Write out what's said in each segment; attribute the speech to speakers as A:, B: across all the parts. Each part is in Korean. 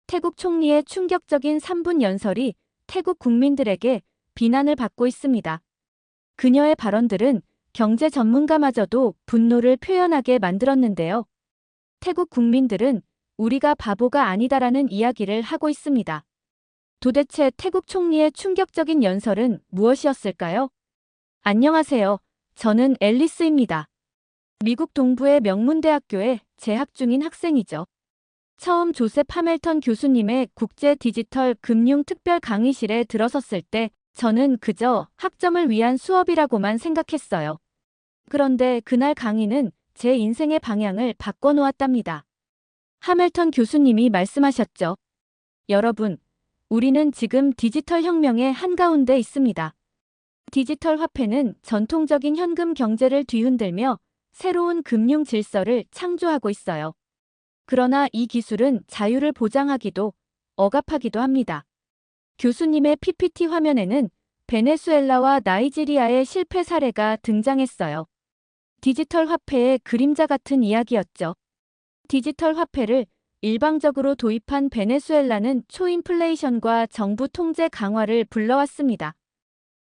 A: 태국 총리의 충격적인 3분 연설이 태국 국민들에게 비난을 받고 있습니다. 그녀의 발언들은 경제 전문가마저도 분노를 표현하게 만들었는데요. 태국 국민들은 우리가 바보가 아니다라는 이야기를 하고 있습니다. 도대체 태국 총리의 충격적인 연설은 무엇이었을까요? 안녕하세요. 저는 앨리스입니다. 미국 동부의 명문대학교에 재학 중인 학생이죠. 처음 조셉 하멜턴 교수님의 국제 디지털 금융 특별 강의실에 들어섰을 때 저는 그저 학점을 위한 수업이라고만 생각했어요. 그런데 그날 강의는 제 인생의 방향을 바꿔놓았답니다. 하멜턴 교수님이 말씀하셨죠. 여러분, 우리는 지금 디지털 혁명의 한가운데 있습니다. 디지털 화폐는 전통적인 현금 경제를 뒤흔들며 새로운 금융 질서를 창조하고 있어요. 그러나 이 기술은 자유를 보장하기도 억압하기도 합니다. 교수님의 PPT 화면에는 베네수엘라와 나이지리아의 실패 사례가 등장했어요. 디지털 화폐의 그림자 같은 이야기였죠. 디지털 화폐를 일방적으로 도입한 베네수엘라는 초인플레이션과 정부 통제 강화를 불러왔습니다.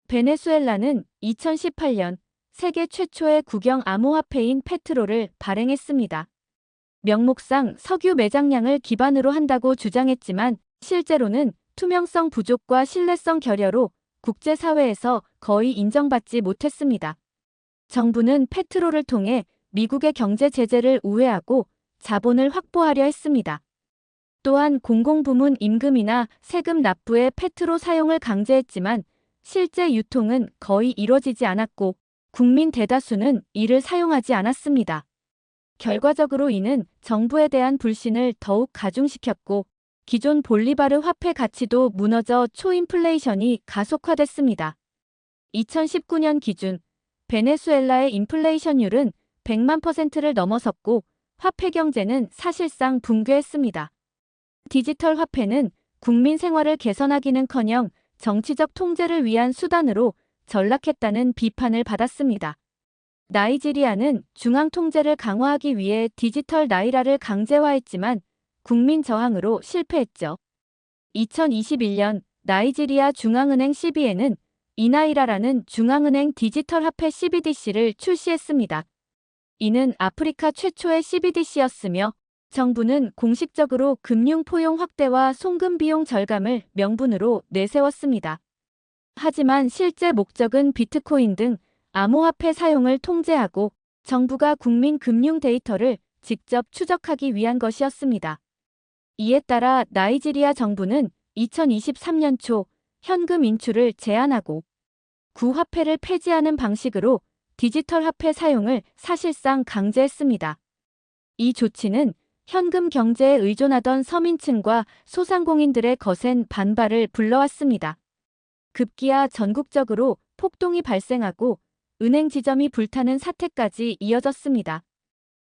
A: 베네수엘라는 2018년 세계 최초의 국영 암호화폐인 페트로를 발행했습니다. 명목상 석유 매장량을 기반으로 한다고 주장했지만 실제로는 투명성 부족과 신뢰성 결여로 국제사회에서 거의 인정받지 못했습니다. 정부는 페트로를 통해 미국의 경제 제재를 우회하고 자본을 확보하려 했습니다. 또한 공공부문 임금이나 세금 납부에 페트로 사용을 강제했지만 실제 유통은 거의 이뤄지지 않았고 국민 대다수는 이를 사용하지 않았습니다. 결과적으로 이는 정부에 대한 불신을 더욱 가중시켰고 기존 볼리바르 화폐 가치도 무너져 초인플레이션이 가속화됐습니다. 2019년 기준 베네수엘라의 인플레이션율은 100만 %를 넘어섰고 화폐 경제는 사실상 붕괴했습니다. 디지털 화폐는 국민 생활을 개선하기는커녕 정치적 통제를 위한 수단으로 전락했다는 비판을 받았습니다. 나이지리아는 중앙 통제를 강화하기 위해 디지털 나이라를 강제화했지만 국민 저항으로 실패했죠. 2021년 나이지리아 중앙은행 CBN은 이나이라라는 중앙은행 디지털 화폐 CBDC를 출시했습니다. 이는 아프리카 최초의 CBDC였으며 정부는 공식적으로 금융 포용 확대와 송금 비용 절감을 명분으로 내세웠습니다. 하지만 실제 목적은 비트코인 등 암호화폐 사용을 통제하고 정부가 국민 금융 데이터를 직접 추적하기 위한 것이었습니다. 이에 따라 나이지리아 정부는 2023년 초 현금 인출을 제한하고 구화폐를 폐지하는 방식으로 디지털 화폐 사용을 사실상 강제했습니다. 이 조치는 현금 경제에 의존하던 서민층과 소상공인들의 거센 반발을 불러왔습니다. 급기야 전국적으로 폭동이 발생하고 은행 지점이 불타는 사태까지 이어졌습니다.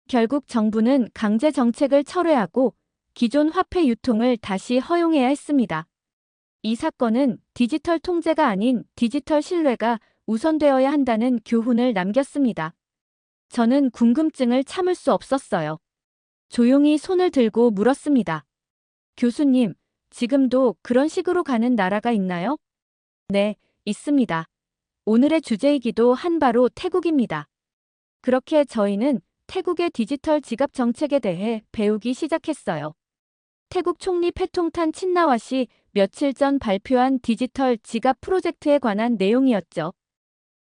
A: 결국 정부는 강제 정책을 철회하고 기존 화폐 유통을 다시 허용해야 했습니다. 이 사건은 디지털 통제가 아닌 디지털 신뢰가 우선되어야 한다는 교훈을 남겼습니다. 저는 궁금증을 참을 수 없었어요. 조용히 손을 들고 물었습니다. 교수님, 지금도 그런 식으로 가는 나라가 있나요? 네, 있습니다. 오늘의 주제이기도 한 바로 태국입니다. 그렇게 저희는 태국의 디지털 지갑 정책에 대해 배우기 시작했어요. 태국 총리 패통탄 친나와시 며칠 전 발표한 디지털 지갑 프로젝트에 관한 내용이었죠.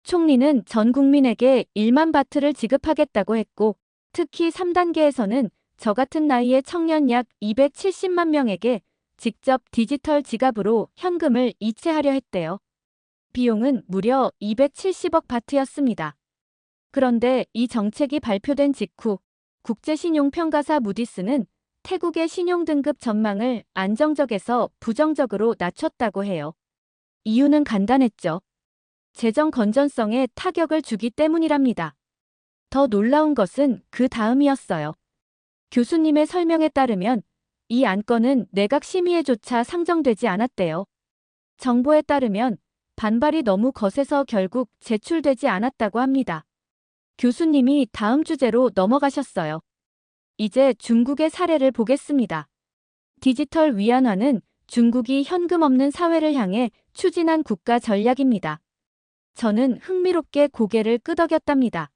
A: 총리는 전 국민에게 1만 바트를 지급하겠다고 했고 특히 3단계에서는 저 같은 나이의 청년 약 270만 명에게 직접 디지털 지갑으로 현금을 이체하려 했대요. 비용은 무려 270억 바트였습니다. 그런데 이 정책이 발표된 직후 국제신용평가사 무디스는 태국의 신용등급 전망을 안정적에서 부정적으로 낮췄다고 해요. 이유는 간단했죠. 재정 건전성에 타격을 주기 때문이랍니다. 더 놀라운 것은 그 다음이었어요. 교수님의 설명에 따르면 이 안건은 내각 심의에조차 상정되지 않았대요. 정보에 따르면 반발이 너무 거세서 결국 제출되지 않았다고 합니다. 교수님이 다음 주제로 넘어가셨어요. 이제 중국의 사례를 보겠습니다. 디지털 위안화는 중국이 현금 없는 사회를 향해 추진한 국가 전략입니다. 저는 흥미롭게 고개를 끄덕였답니다.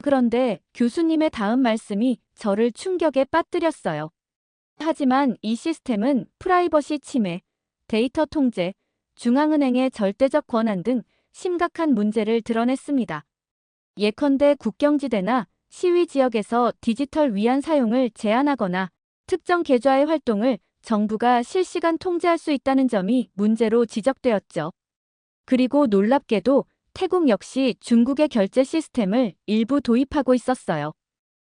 A: 그런데 교수님의 다음 말씀이 저를 충격에 빠뜨렸어요. 하지만 이 시스템은 프라이버시 침해, 데이터 통제, 중앙은행의 절대적 권한 등 심각한 문제를 드러냈습니다. 예컨대 국경지대나 시위 지역에서 디지털 위안 사용을 제한하거나 특정 계좌의 활동을 정부가 실시간 통제할 수 있다는 점이 문제로 지적되었죠. 그리고 놀랍게도 태국 역시 중국의 결제 시스템을 일부 도입하고 있었어요.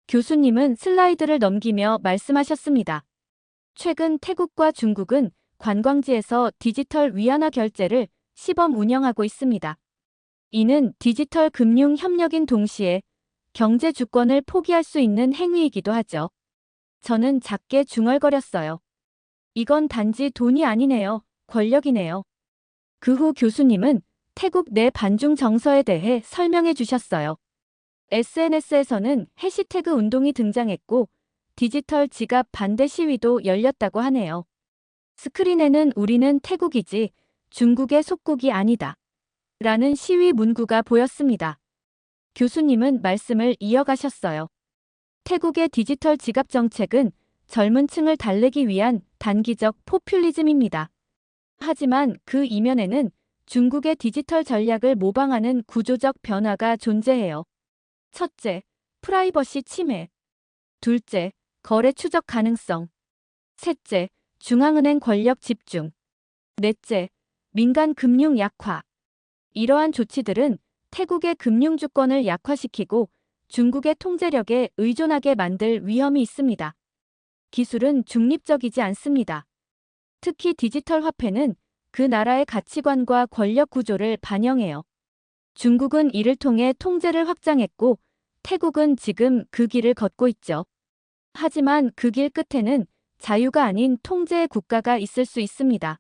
A: 교수님은 슬라이드를 넘기며 말씀하셨습니다. 최근 태국과 중국은 관광지에서 디지털 위안화 결제를 시범 운영하고 있습니다. 이는 디지털 금융 협력인 동시에 경제 주권을 포기할 수 있는 행위이기도 하죠. 저는 작게 중얼거렸어요. 이건 단지 돈이 아니네요. 권력이네요. 그 후 교수님은 태국 내 반중 정서에 대해 설명해 주셨어요. SNS에서는 해시태그 운동이 등장했고 디지털 지갑 반대 시위도 열렸다고 하네요. 스크린에는 우리는 태국이지 중국의 속국이 아니다. 라는 시위 문구가 보였습니다. 교수님은 말씀을 이어가셨어요. 태국의 디지털 지갑 정책은 젊은 층을 달래기 위한 단기적 포퓰리즘입니다. 하지만 그 이면에는 중국의 디지털 전략을 모방하는 구조적 변화가 존재해요. 첫째, 프라이버시 침해. 둘째, 거래 추적 가능성. 셋째, 중앙은행 권력 집중. 넷째, 민간 금융 약화. 이러한 조치들은 태국의 금융 주권을 약화시키고 중국의 통제력에 의존하게 만들 위험이 있습니다. 기술은 중립적이지 않습니다. 특히 디지털 화폐는 그 나라의 가치관과 권력 구조를 반영해요. 중국은 이를 통해 통제를 확장했고 태국은 지금 그 길을 걷고 있죠. 하지만 그 길 끝에는 자유가 아닌 통제의 국가가 있을 수 있습니다.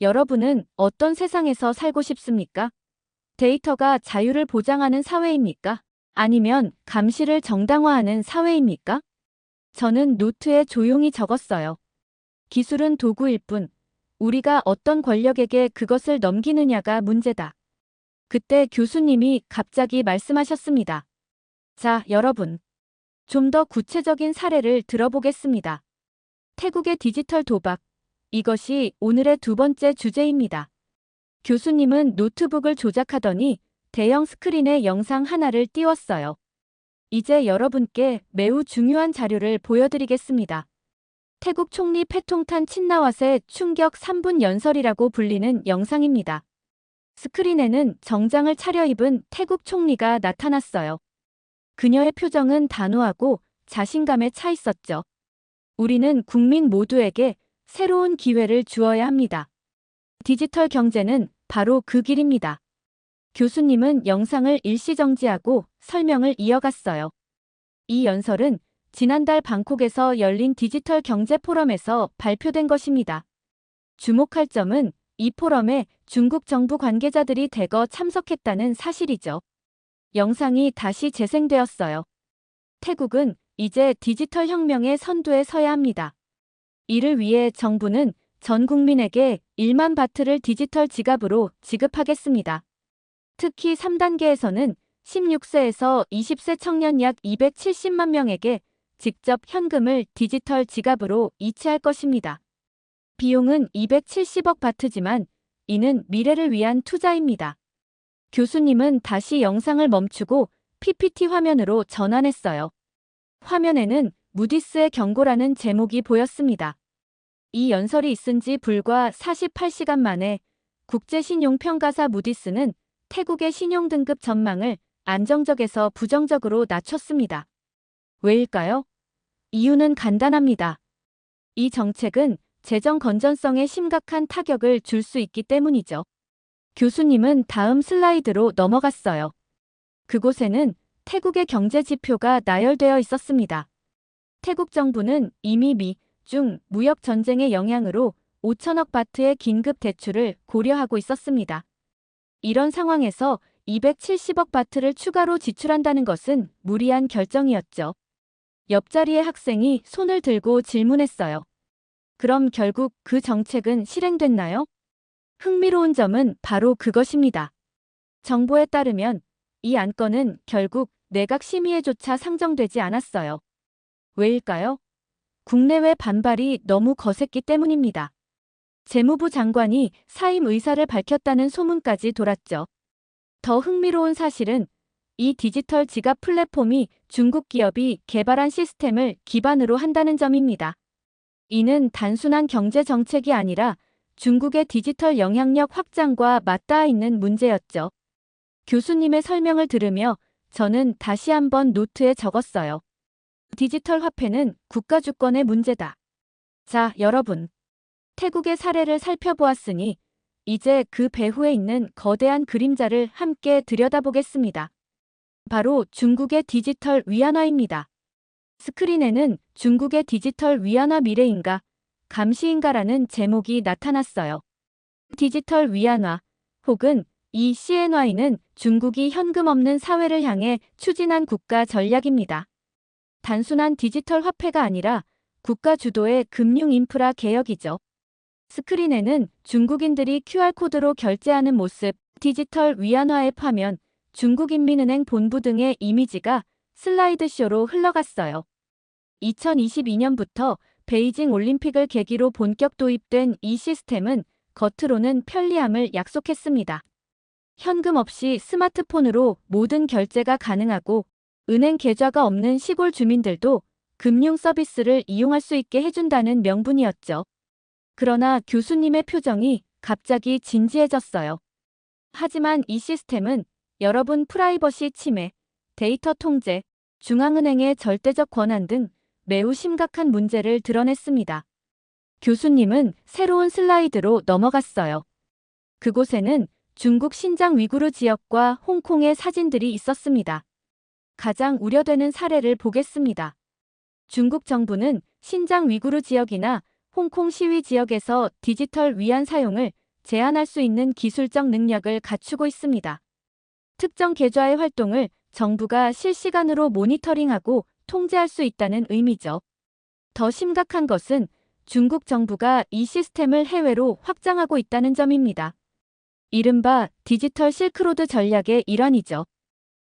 A: 여러분은 어떤 세상에서 살고 싶습니까? 데이터가 자유를 보장하는 사회입니까? 아니면 감시를 정당화하는 사회입니까? 저는 노트에 조용히 적었어요. 기술은 도구일 뿐, 우리가 어떤 권력에게 그것을 넘기느냐가 문제다. 그때 교수님이 갑자기 말씀하셨습니다. 자, 여러분. 좀 더 구체적인 사례를 들어보겠습니다. 태국의 디지털 도박. 이것이 오늘의 두 번째 주제입니다. 교수님은 노트북을 조작하더니 대형 스크린에 영상 하나를 띄웠어요. 이제 여러분께 매우 중요한 자료를 보여드리겠습니다. 태국 총리 패통탄 친나왓의 충격 3분 연설이라고 불리는 영상입니다. 스크린에는 정장을 차려입은 태국 총리가 나타났어요. 그녀의 표정은 단호하고 자신감에 차 있었죠. 우리는 국민 모두에게 새로운 기회를 주어야 합니다. 디지털 경제는 바로 그 길입니다. 교수님은 영상을 일시정지하고 설명을 이어갔어요. 이 연설은 지난달 방콕에서 열린 디지털 경제 포럼에서 발표된 것입니다. 주목할 점은 이 포럼에 중국 정부 관계자들이 대거 참석했다는 사실이죠. 영상이 다시 재생되었어요. 태국은 이제 디지털 혁명의 선두에 서야 합니다. 이를 위해 정부는 전 국민에게 1만 바트를 디지털 지갑으로 지급하겠습니다. 특히 3단계에서는 16세에서 20세 청년 약 270만 명에게 직접 현금을 디지털 지갑으로 이체할 것입니다. 비용은 270억 바트지만 이는 미래를 위한 투자입니다. 교수님은 다시 영상을 멈추고 PPT 화면으로 전환했어요. 화면에는 무디스의 경고라는 제목이 보였습니다. 이 연설이 있은 지 불과 48시간 만에 국제신용평가사 무디스는 태국의 신용등급 전망을 안정적에서 부정적으로 낮췄습니다. 왜일까요? 이유는 간단합니다. 이 정책은 재정 건전성에 심각한 타격을 줄 수 있기 때문이죠. 교수님은 다음 슬라이드로 넘어갔어요. 그곳에는 태국의 경제 지표가 나열되어 있었습니다. 태국 정부는 이미 미, 중 무역 전쟁의 영향으로 5천억 바트의 긴급 대출을 고려하고 있었습니다. 이런 상황에서 270억 바트를 추가로 지출한다는 것은 무리한 결정이었죠. 옆자리의 학생이 손을 들고 질문했어요. 그럼 결국 그 정책은 실행됐나요? 흥미로운 점은 바로 그것입니다. 정보에 따르면 이 안건은 결국 내각 심의에조차 상정되지 않았어요. 왜일까요? 국내외 반발이 너무 거셌기 때문입니다. 재무부 장관이 사임 의사를 밝혔다는 소문까지 돌았죠. 더 흥미로운 사실은 이 디지털 지갑 플랫폼이 중국 기업이 개발한 시스템을 기반으로 한다는 점입니다. 이는 단순한 경제 정책이 아니라 중국의 디지털 영향력 확장과 맞닿아 있는 문제였죠. 교수님의 설명을 들으며 저는 다시 한번 노트에 적었어요. 디지털 화폐는 국가 주권의 문제다. 자, 여러분. 태국의 사례를 살펴보았으니 이제 그 배후에 있는 거대한 그림자를 함께 들여다보겠습니다. 바로 중국의 디지털 위안화입니다. 스크린에는 중국의 디지털 위안화 미래인가, 감시인가라는 제목이 나타났어요. 디지털 위안화 혹은 이 CNY는 중국이 현금 없는 사회를 향해 추진한 국가 전략입니다. 단순한 디지털 화폐가 아니라 국가 주도의 금융 인프라 개혁이죠. 스크린에는 중국인들이 QR코드로 결제하는 모습, 디지털 위안화의 화면, 중국인민은행 본부 등의 이미지가 슬라이드쇼로 흘러갔어요. 2022년부터 베이징 올림픽을 계기로 본격 도입된 이 시스템은 겉으로는 편리함을 약속했습니다. 현금 없이 스마트폰으로 모든 결제가 가능하고 은행 계좌가 없는 시골 주민들도 금융 서비스를 이용할 수 있게 해준다는 명분이었죠. 그러나 교수님의 표정이 갑자기 진지해졌어요. 하지만 이 시스템은 여러분 프라이버시 침해, 데이터 통제, 중앙은행의 절대적 권한 등 매우 심각한 문제를 드러냈습니다. 교수님은 새로운 슬라이드로 넘어갔어요. 그곳에는 중국 신장 위구르 지역과 홍콩의 사진들이 있었습니다. 가장 우려되는 사례를 보겠습니다. 중국 정부는 신장 위구르 지역이나 홍콩 시위 지역에서 디지털 위안 사용을 제한할 수 있는 기술적 능력을 갖추고 있습니다. 특정 계좌의 활동을 정부가 실시간으로 모니터링하고 통제할 수 있다는 의미죠. 더 심각한 것은 중국 정부가 이 시스템을 해외로 확장하고 있다는 점입니다. 이른바 디지털 실크로드 전략의 일환이죠.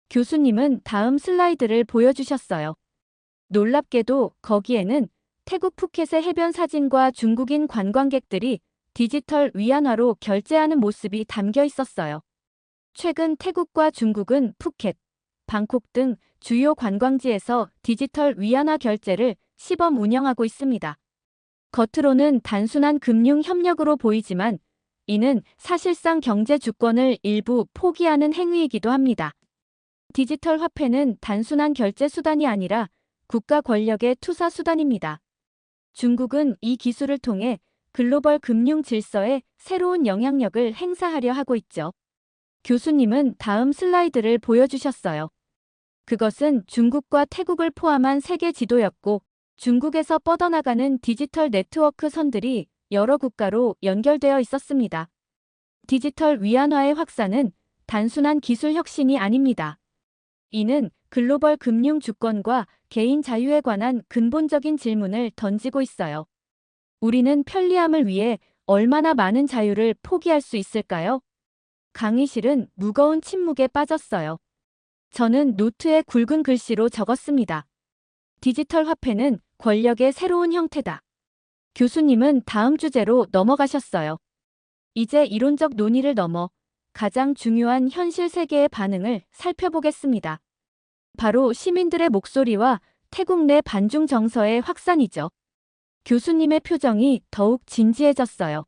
A: 교수님은 다음 슬라이드를 보여주셨어요. 놀랍게도 거기에는 태국 푸켓의 해변 사진과 중국인 관광객들이 디지털 위안화로 결제하는 모습이 담겨 있었어요. 최근 태국과 중국은 푸켓, 방콕 등 주요 관광지에서 디지털 위안화 결제를 시범 운영하고 있습니다. 겉으로는 단순한 금융 협력으로 보이지만 이는 사실상 경제 주권을 일부 포기하는 행위이기도 합니다. 디지털 화폐는 단순한 결제 수단이 아니라 국가 권력의 투사 수단입니다. 중국은 이 기술을 통해 글로벌 금융 질서에 새로운 영향력을 행사하려 하고 있죠. 교수님은 다음 슬라이드를 보여주셨어요. 그것은 중국과 태국을 포함한 세계 지도였고 중국에서 뻗어나가는 디지털 네트워크 선들이 여러 국가로 연결되어 있었습니다. 디지털 위안화의 확산은 단순한 기술 혁신이 아닙니다. 이는 글로벌 금융 주권과 개인 자유에 관한 근본적인 질문을 던지고 있어요. 우리는 편리함을 위해 얼마나 많은 자유를 포기할 수 있을까요? 강의실은 무거운 침묵에 빠졌어요. 저는 노트에 굵은 글씨로 적었습니다. 디지털 화폐는 권력의 새로운 형태다. 교수님은 다음 주제로 넘어가셨어요. 이제 이론적 논의를 넘어 가장 중요한 현실 세계의 반응을 살펴보겠습니다. 바로 시민들의 목소리와 태국 내 반중 정서의 확산이죠. 교수님의 표정이 더욱 진지해졌어요.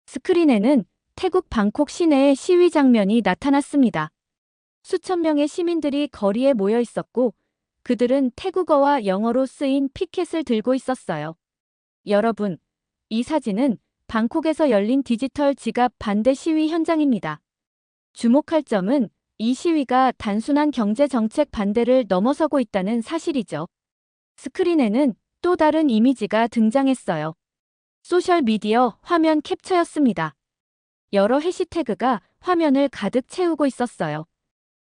A: 스크린에는 태국 방콕 시내의 시위 장면이 나타났습니다. 수천 명의 시민들이 거리에 모여 있었고 그들은 태국어와 영어로 쓰인 피켓을 들고 있었어요. 여러분, 이 사진은 방콕에서 열린 디지털 지갑 반대 시위 현장입니다. 주목할 점은 이 시위가 단순한 경제 정책 반대를 넘어서고 있다는 사실이죠. 스크린에는 또 다른 이미지가 등장했어요. 소셜미디어 화면 캡처였습니다. 여러 해시태그가 화면을 가득 채우고 있었어요.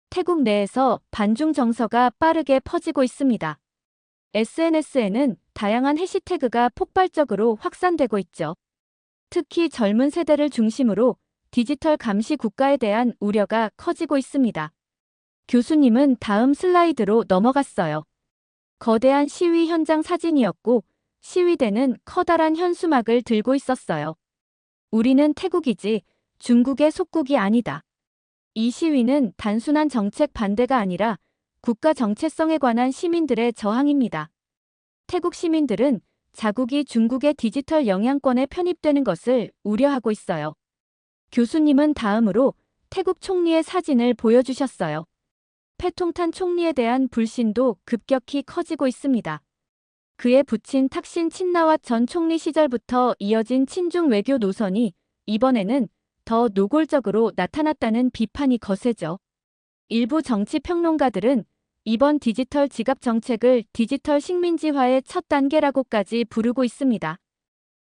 A: 태국 내에서 반중 정서가 빠르게 퍼지고 있습니다. SNS에는 다양한 해시태그가 폭발적으로 확산되고 있죠. 특히 젊은 세대를 중심으로 디지털 감시 국가에 대한 우려가 커지고 있습니다. 교수님은 다음 슬라이드로 넘어갔어요. 거대한 시위 현장 사진이었고 시위대는 커다란 현수막을 들고 있었어요. 우리는 태국이지 중국의 속국이 아니다. 이 시위는 단순한 정책 반대가 아니라 국가 정체성에 관한 시민들의 저항입니다. 태국 시민들은 자국이 중국의 디지털 영향권에 편입되는 것을 우려하고 있어요. 교수님은 다음으로 태국 총리의 사진을 보여주셨어요. 패통탄 총리에 대한 불신도 급격히 커지고 있습니다. 그의 부친 탁신 친나왓 전 총리 시절부터 이어진 친중 외교 노선이 이번에는 더 노골적으로 나타났다는 비판이 거세죠. 일부 정치 평론가들은 이번 디지털 지갑 정책을 디지털 식민지화의 첫 단계라고까지 부르고 있습니다.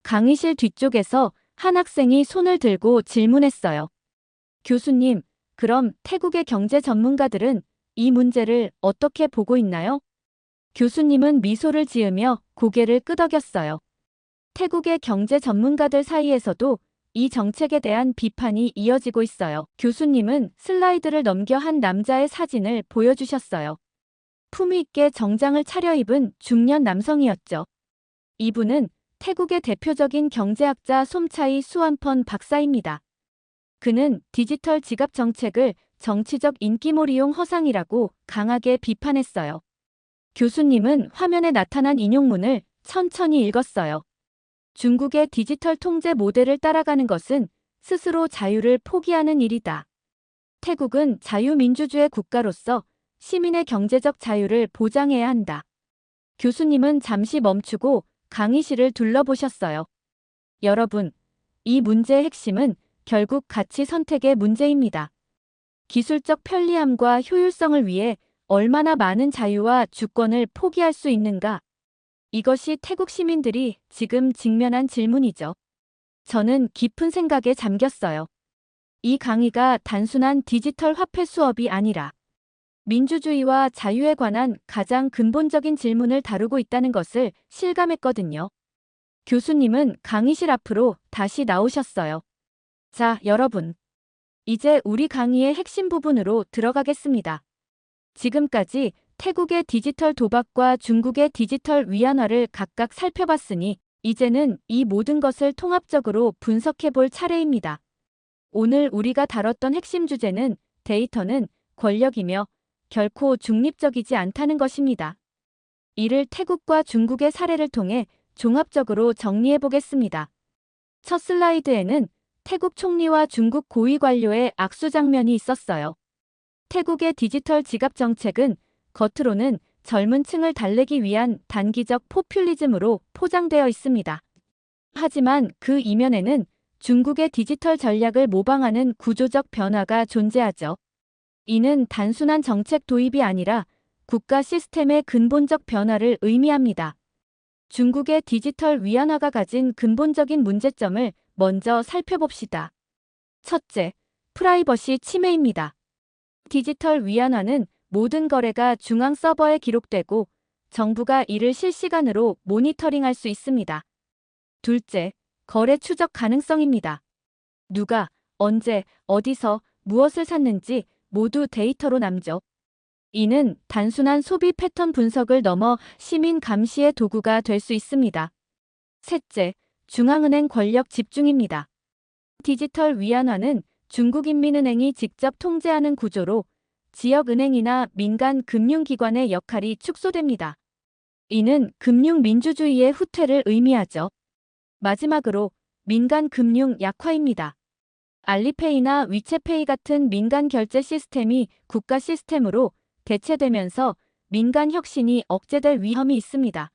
A: 강의실 뒤쪽에서 한 학생이 손을 들고 질문했어요. 교수님, 그럼 태국의 경제 전문가들은 이 문제를 어떻게 보고 있나요? 교수님은 미소를 지으며 고개를 끄덕였어요. 태국의 경제 전문가들 사이에서도 이 정책에 대한 비판이 이어지고 있어요. 교수님은 슬라이드를 넘겨 한 남자의 사진을 보여주셨어요. 품위 있게 정장을 차려입은 중년 남성이었죠. 이분은 태국의 대표적인 경제학자 솜차이 수완펀 박사입니다. 그는 디지털 지갑 정책을 정치적 인기몰이용 허상이라고 강하게 비판했어요. 교수님은 화면에 나타난 인용문을 천천히 읽었어요. 중국의 디지털 통제 모델을 따라가는 것은 스스로 자유를 포기하는 일이다. 태국은 자유민주주의 국가로서 시민의 경제적 자유를 보장해야 한다. 교수님은 잠시 멈추고 강의실을 둘러보셨어요. 여러분, 이 문제의 핵심은 결국 가치 선택의 문제입니다. 기술적 편리함과 효율성을 위해 얼마나 많은 자유와 주권을 포기할 수 있는가? 이것이 태국 시민들이 지금 직면한 질문이죠. 저는 깊은 생각에 잠겼어요. 이 강의가 단순한 디지털 화폐 수업이 아니라 민주주의와 자유에 관한 가장 근본적인 질문을 다루고 있다는 것을 실감했거든요. 교수님은 강의실 앞으로 다시 나오셨어요. 자, 여러분. 이제 우리 강의의 핵심 부분으로 들어가겠습니다. 지금까지 태국의 디지털 도박과 중국의 디지털 위안화를 각각 살펴봤으니 이제는 이 모든 것을 통합적으로 분석해 볼 차례입니다. 오늘 우리가 다뤘던 핵심 주제는 데이터는 권력이며 결코 중립적이지 않다는 것입니다. 이를 태국과 중국의 사례를 통해 종합적으로 정리해 보겠습니다. 첫 슬라이드에는 태국 총리와 중국 고위 관료의 악수 장면이 있었어요. 태국의 디지털 지갑 정책은 겉으로는 젊은 층을 달래기 위한 단기적 포퓰리즘으로 포장되어 있습니다. 하지만 그 이면에는 중국의 디지털 전략을 모방하는 구조적 변화가 존재하죠. 이는 단순한 정책 도입이 아니라 국가 시스템의 근본적 변화를 의미합니다. 중국의 디지털 위안화가 가진 근본적인 문제점을 먼저 살펴봅시다. 첫째, 프라이버시 침해입니다. 디지털 위안화는 모든 거래가 중앙 서버에 기록되고 정부가 이를 실시간으로 모니터링할 수 있습니다. 둘째, 거래 추적 가능성입니다. 누가, 언제, 어디서, 무엇을 샀는지 모두 데이터로 남죠. 이는 단순한 소비 패턴 분석을 넘어 시민 감시의 도구가 될 수 있습니다. 셋째, 중앙은행 권력 집중입니다. 디지털 위안화는 중국인민은행이 직접 통제하는 구조로 지역은행이나 민간 금융기관의 역할이 축소됩니다. 이는 금융민주주의의 후퇴를 의미하죠. 마지막으로 민간 금융 약화입니다. 알리페이나 위챗페이 같은 민간 결제 시스템이 국가 시스템으로 대체되면서 민간 혁신이 억제될 위험이 있습니다.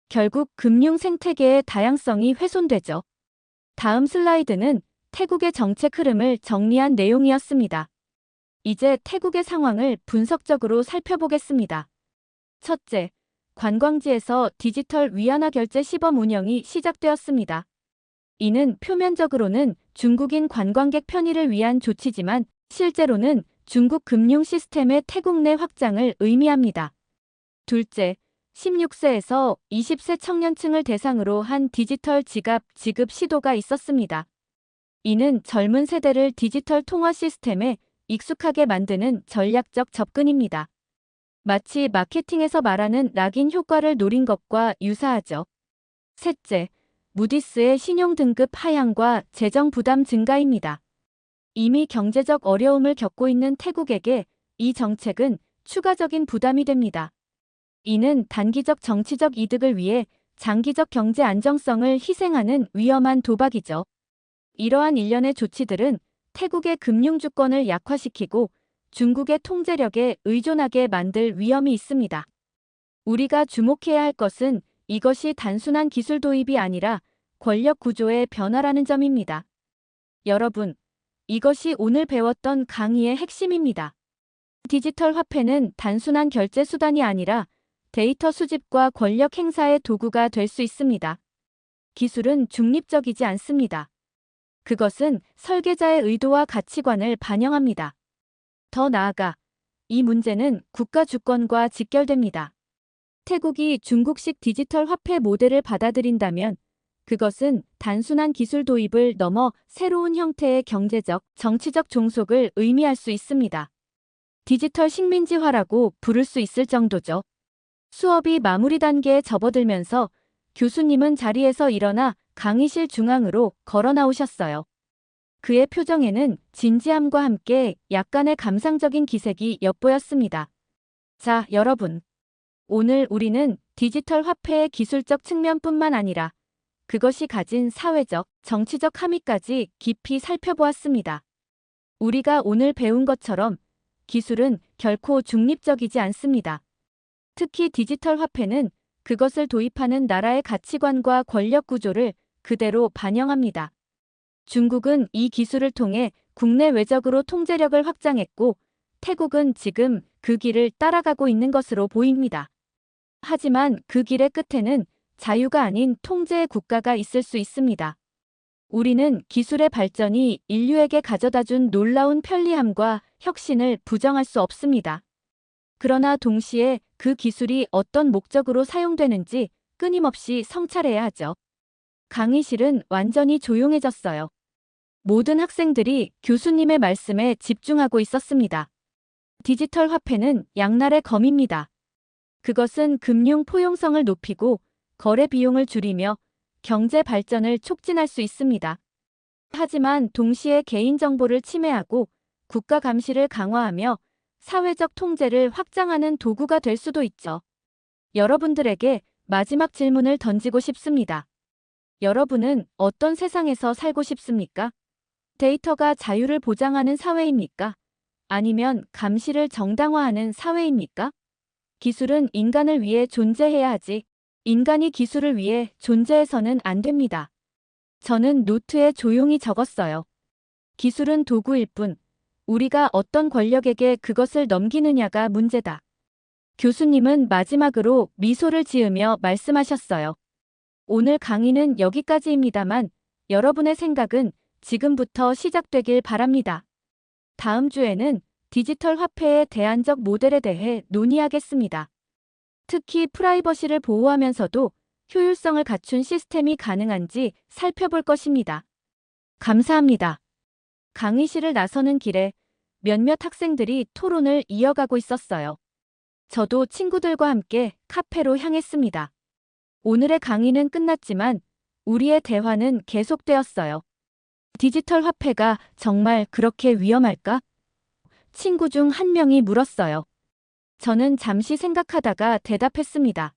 A: 결국 금융 생태계의 다양성이 훼손되죠. 다음 슬라이드는 태국의 정책 흐름을 정리한 내용이었습니다. 이제 태국의 상황을 분석적으로 살펴보겠습니다. 첫째, 관광지에서 디지털 위안화 결제 시범 운영이 시작되었습니다. 이는 표면적으로는 중국인 관광객 편의를 위한 조치지만 실제로는 중국 금융 시스템의 태국 내 확장을 의미합니다. 둘째, 16세에서 20세 청년층을 대상으로 한 디지털 지갑 지급 시도가 있었습니다. 이는 젊은 세대를 디지털 통화 시스템에 익숙하게 만드는 전략적 접근입니다. 마치 마케팅에서 말하는 락인 효과를 노린 것과 유사하죠. 셋째, 무디스의 신용등급 하향과 재정 부담 증가입니다. 이미 경제적 어려움을 겪고 있는 태국에게 이 정책은 추가적인 부담이 됩니다. 이는 단기적 정치적 이득을 위해 장기적 경제 안정성을 희생하는 위험한 도박이죠. 이러한 일련의 조치들은 태국의 금융 주권을 약화시키고 중국의 통제력에 의존하게 만들 위험이 있습니다. 우리가 주목해야 할 것은 이것이 단순한 기술 도입이 아니라 권력 구조의 변화라는 점입니다. 여러분, 이것이 오늘 배웠던 강의의 핵심입니다. 디지털 화폐는 단순한 결제 수단이 아니라 데이터 수집과 권력 행사의 도구가 될 수 있습니다. 기술은 중립적이지 않습니다. 그것은 설계자의 의도와 가치관을 반영합니다. 더 나아가 이 문제는 국가 주권과 직결됩니다. 태국이 중국식 디지털 화폐 모델을 받아들인다면 그것은 단순한 기술 도입을 넘어 새로운 형태의 경제적, 정치적 종속을 의미할 수 있습니다. 디지털 식민지화라고 부를 수 있을 정도죠. 수업이 마무리 단계에 접어들면서 교수님은 자리에서 일어나 강의실 중앙으로 걸어 나오셨어요. 그의 표정에는 진지함과 함께 약간의 감상적인 기색이 엿보였습니다. 자, 여러분. 오늘 우리는 디지털 화폐의 기술적 측면뿐만 아니라 그것이 가진 사회적, 정치적 함의까지 깊이 살펴보았습니다. 우리가 오늘 배운 것처럼 기술은 결코 중립적이지 않습니다. 특히 디지털 화폐는 그것을 도입하는 나라의 가치관과 권력 구조를 그대로 반영합니다. 중국은 이 기술을 통해 국내 외적으로 통제력을 확장했고 태국은 지금 그 길을 따라가고 있는 것으로 보입니다. 하지만 그 길의 끝에는 자유가 아닌 통제의 국가가 있을 수 있습니다. 우리는 기술의 발전이 인류에게 가져다준 놀라운 편리함과 혁신을 부정할 수 없습니다. 그러나 동시에 그 기술이 어떤 목적으로 사용되는지 끊임없이 성찰해야 하죠. 강의실은 완전히 조용해졌어요. 모든 학생들이 교수님의 말씀에 집중하고 있었습니다. 디지털 화폐는 양날의 검입니다. 그것은 금융 포용성을 높이고 거래 비용을 줄이며 경제 발전을 촉진할 수 있습니다. 하지만 동시에 개인정보를 침해하고 국가 감시를 강화하며 사회적 통제를 확장하는 도구가 될 수도 있죠. 여러분들에게 마지막 질문을 던지고 싶습니다. 여러분은 어떤 세상에서 살고 싶습니까? 데이터가 자유를 보장하는 사회입니까? 아니면 감시를 정당화하는 사회입니까? 기술은 인간을 위해 존재해야 하지, 인간이 기술을 위해 존재해서는 안 됩니다. 저는 노트에 조용히 적었어요. 기술은 도구일 뿐, 우리가 어떤 권력에게 그것을 넘기느냐가 문제다. 교수님은 마지막으로 미소를 지으며 말씀하셨어요. 오늘 강의는 여기까지입니다만 여러분의 생각은 지금부터 시작되길 바랍니다. 다음 주에는 디지털 화폐의 대안적 모델에 대해 논의하겠습니다. 특히 프라이버시를 보호하면서도 효율성을 갖춘 시스템이 가능한지 살펴볼 것입니다. 감사합니다. 강의실을 나서는 길에 몇몇 학생들이 토론을 이어가고 있었어요. 저도 친구들과 함께 카페로 향했습니다. 오늘의 강의는 끝났지만 우리의 대화는 계속되었어요. 디지털 화폐가 정말 그렇게 위험할까? 친구 중 한 명이 물었어요. 저는 잠시 생각하다가 대답했습니다.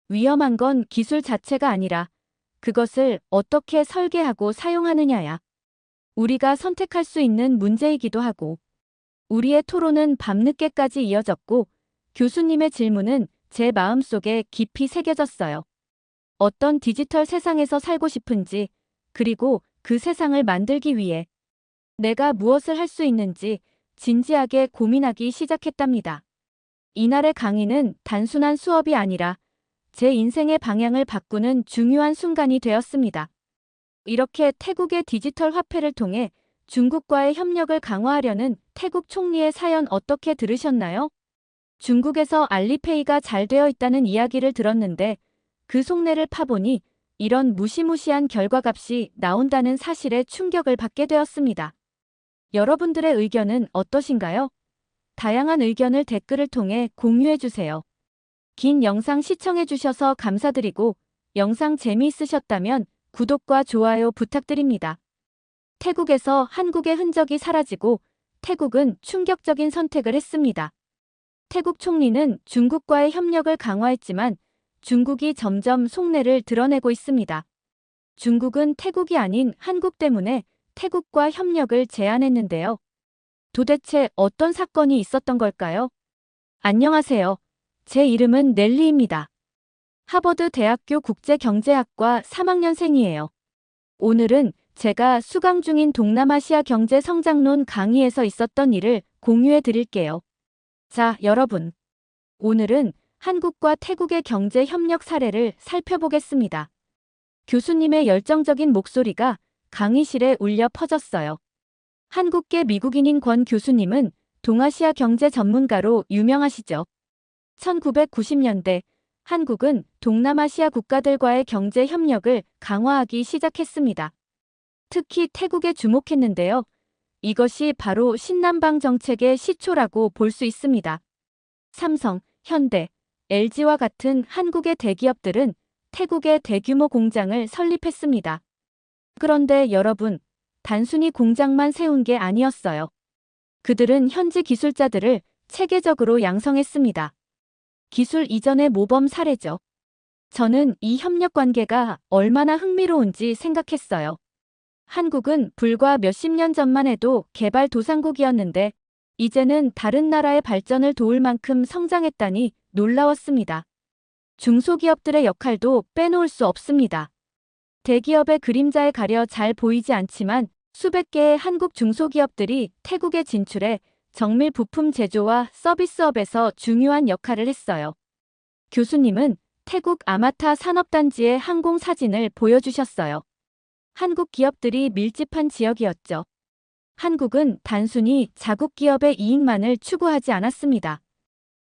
A: 위험한 건 기술 자체가 아니라 그것을 어떻게 설계하고 사용하느냐야. 우리가 선택할 수 있는 문제이기도 하고. 우리의 토론은 밤늦게까지 이어졌고 교수님의 질문은 제 마음속에 깊이 새겨졌어요. 어떤 디지털 세상에서 살고 싶은지, 그리고 그 세상을 만들기 위해 내가 무엇을 할 수 있는지 진지하게 고민하기 시작했답니다. 이날의 강의는 단순한 수업이 아니라 제 인생의 방향을 바꾸는 중요한 순간이 되었습니다. 이렇게 태국의 디지털 화폐를 통해 중국과의 협력을 강화하려는 태국 총리의 사연 어떻게 들으셨나요? 중국에서 알리페이가 잘 되어 있다는 이야기를 들었는데 그 속내를 파보니 이런 무시무시한 결과값이 나온다는 사실에 충격을 받게 되었습니다. 여러분들의 의견은 어떠신가요? 다양한 의견을 댓글을 통해 공유해주세요. 긴 영상 시청해주셔서 감사드리고 영상 재미있으셨다면 구독과 좋아요 부탁드립니다. 태국에서 한국의 흔적이 사라지고 태국은 충격적인 선택을 했습니다. 태국 총리는 중국과의 협력을 강화했지만 중국이 점점 속내를 드러내고 있습니다. 중국은 태국이 아닌 한국 때문에 태국과 협력을 제안했는데요. 도대체 어떤 사건이 있었던 걸까요? 안녕하세요. 제 이름은 넬리입니다. 하버드 대학교 국제경제학과 3학년생이에요. 오늘은 제가 수강 중인 동남아시아 경제 성장론 강의에서 있었던 일을 공유해 드릴게요. 자, 여러분. 오늘은 한국과 태국의 경제 협력 사례를 살펴보겠습니다. 교수님의 열정적인 목소리가 강의실에 울려 퍼졌어요. 한국계 미국인인 권 교수님은 동아시아 경제 전문가로 유명하시죠. 1990년대 한국은 동남아시아 국가들과의 경제 협력을 강화하기 시작했습니다. 특히 태국에 주목했는데요. 이것이 바로 신남방 정책의 시초라고 볼 수 있습니다. 삼성, 현대, LG와 같은 한국의 대기업들은 태국에 대규모 공장을 설립했습니다. 그런데 여러분, 단순히 공장만 세운 게 아니었어요. 그들은 현지 기술자들을 체계적으로 양성했습니다. 기술 이전의 모범 사례죠. 저는 이 협력 관계가 얼마나 흥미로운지 생각했어요. 한국은 불과 몇십 년 전만 해도 개발도상국이었는데 이제는 다른 나라의 발전을 도울 만큼 성장했다니 놀라웠습니다. 중소기업들의 역할도 빼놓을 수 없습니다. 대기업의 그림자에 가려 잘 보이지 않지만 수백 개의 한국 중소기업들이 태국에 진출해 정밀 부품 제조와 서비스업에서 중요한 역할을 했어요. 교수님은 태국 아마타 산업단지의 항공 사진을 보여주셨어요. 한국 기업들이 밀집한 지역이었죠. 한국은 단순히 자국 기업의 이익만을 추구하지 않았습니다.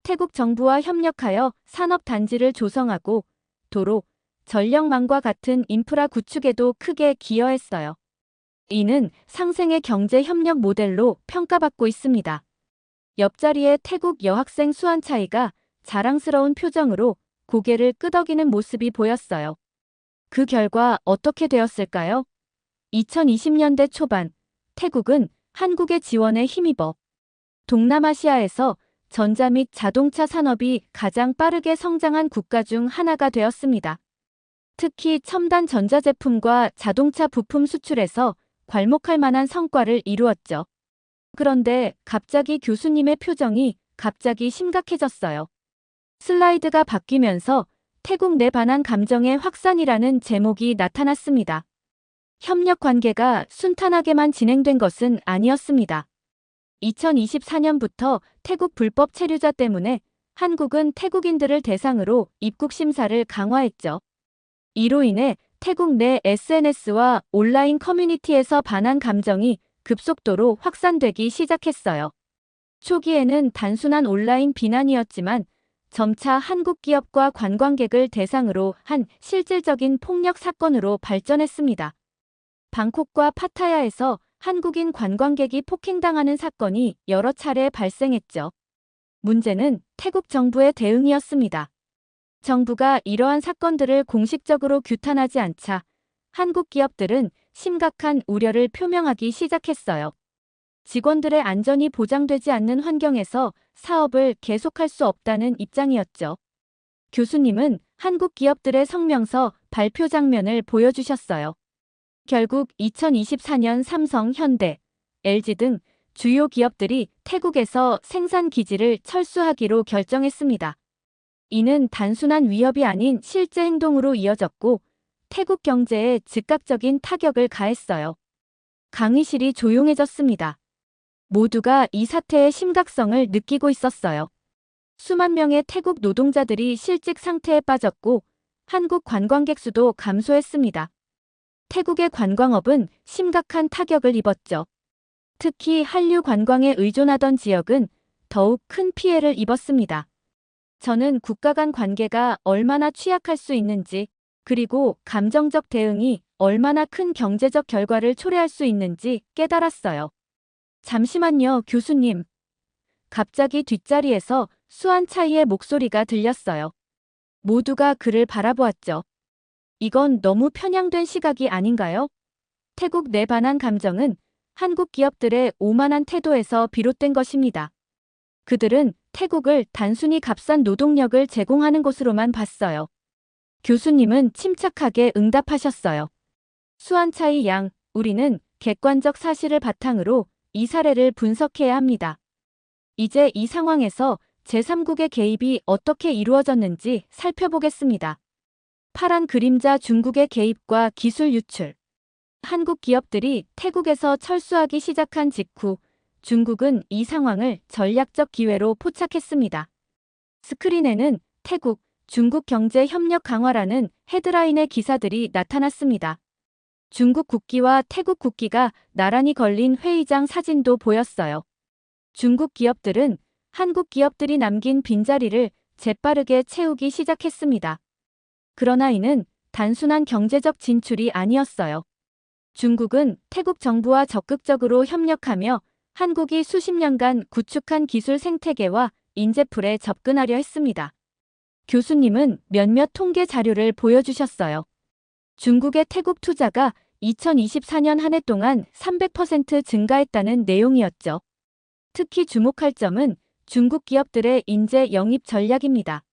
A: 태국 정부와 협력하여 산업단지를 조성하고 도로, 전력망과 같은 인프라 구축에도 크게 기여했어요. 이는 상생의 경제 협력 모델로 평가받고 있습니다. 옆자리의 태국 여학생 수안차이가 자랑스러운 표정으로 고개를 끄덕이는 모습이 보였어요. 그 결과 어떻게 되었을까요? 2020년대 초반, 태국은 한국의 지원에 힘입어 동남아시아에서 전자 및 자동차 산업이 가장 빠르게 성장한 국가 중 하나가 되었습니다. 특히 첨단 전자제품과 자동차 부품 수출에서 괄목할 만한 성과를 이루었죠. 그런데 갑자기 교수님의 표정이 갑자기 심각해졌어요. 슬라이드가 바뀌면서 태국 내 반한 감정의 확산이라는 제목이 나타났습니다. 협력 관계가 순탄하게만 진행된 것은 아니었습니다. 2024년부터 태국 불법 체류자 때문에 한국은 태국인들을 대상으로 입국 심사를 강화했죠. 이로 인해 태국 내 SNS와 온라인 커뮤니티에서 반한 감정이 급속도로 확산되기 시작했어요. 초기에는 단순한 온라인 비난이었지만 점차 한국 기업과 관광객을 대상으로 한 실질적인 폭력 사건으로 발전했습니다. 방콕과 파타야에서 한국인 관광객이 폭행당하는 사건이 여러 차례 발생했죠. 문제는 태국 정부의 대응이었습니다. 정부가 이러한 사건들을 공식적으로 규탄하지 않자 한국 기업들은 심각한 우려를 표명하기 시작했어요. 직원들의 안전이 보장되지 않는 환경에서 사업을 계속할 수 없다는 입장이었죠. 교수님은 한국 기업들의 성명서 발표 장면을 보여주셨어요. 결국 2024년 삼성, 현대, LG 등 주요 기업들이 태국에서 생산 기지를 철수하기로 결정했습니다. 이는 단순한 위협이 아닌 실제 행동으로 이어졌고 태국 경제에 즉각적인 타격을 가했어요. 강의실이 조용해졌습니다. 모두가 이 사태의 심각성을 느끼고 있었어요. 수만 명의 태국 노동자들이 실직 상태에 빠졌고 한국 관광객 수도 감소했습니다. 태국의 관광업은 심각한 타격을 입었죠. 특히 한류 관광에 의존하던 지역은 더욱 큰 피해를 입었습니다. 저는 국가 간 관계가 얼마나 취약할 수 있는지, 그리고 감정적 대응이 얼마나 큰 경제적 결과를 초래할 수 있는지 깨달았어요. 잠시만요, 교수님. 갑자기 뒷자리에서 수환차이의 목소리가 들렸어요. 모두가 그를 바라보았죠. 이건 너무 편향된 시각이 아닌가요? 태국 내 반한 감정은 한국 기업들의 오만한 태도에서 비롯된 것입니다. 그들은 태국을 단순히 값싼 노동력을 제공하는 곳으로만 봤어요. 교수님은 침착하게 응답하셨어요. 수환차이 양, 우리는 객관적 사실을 바탕으로 이 사례를 분석해야 합니다. 이제 이 상황에서 제3국의 개입이 어떻게 이루어졌는지 살펴보겠습니다. 파란 그림자 중국의 개입과 기술 유출. 한국 기업들이 태국에서 철수하기 시작한 직후 중국은 이 상황을 전략적 기회로 포착했습니다. 스크린에는 태국, 중국 경제 협력 강화라는 헤드라인의 기사들이 나타났습니다. 중국 국기와 태국 국기가 나란히 걸린 회의장 사진도 보였어요. 중국 기업들은 한국 기업들이 남긴 빈자리를 재빠르게 채우기 시작했습니다. 그러나 이는 단순한 경제적 진출이 아니었어요. 중국은 태국 정부와 적극적으로 협력하며 한국이 수십 년간 구축한 기술 생태계와 인재풀에 접근하려 했습니다. 교수님은 몇몇 통계 자료를 보여주셨어요. 중국의 태국 투자가 2024년 한 해 동안 300% 증가했다는 내용이었죠. 특히 주목할 점은 중국 기업들의 인재 영입 전략입니다.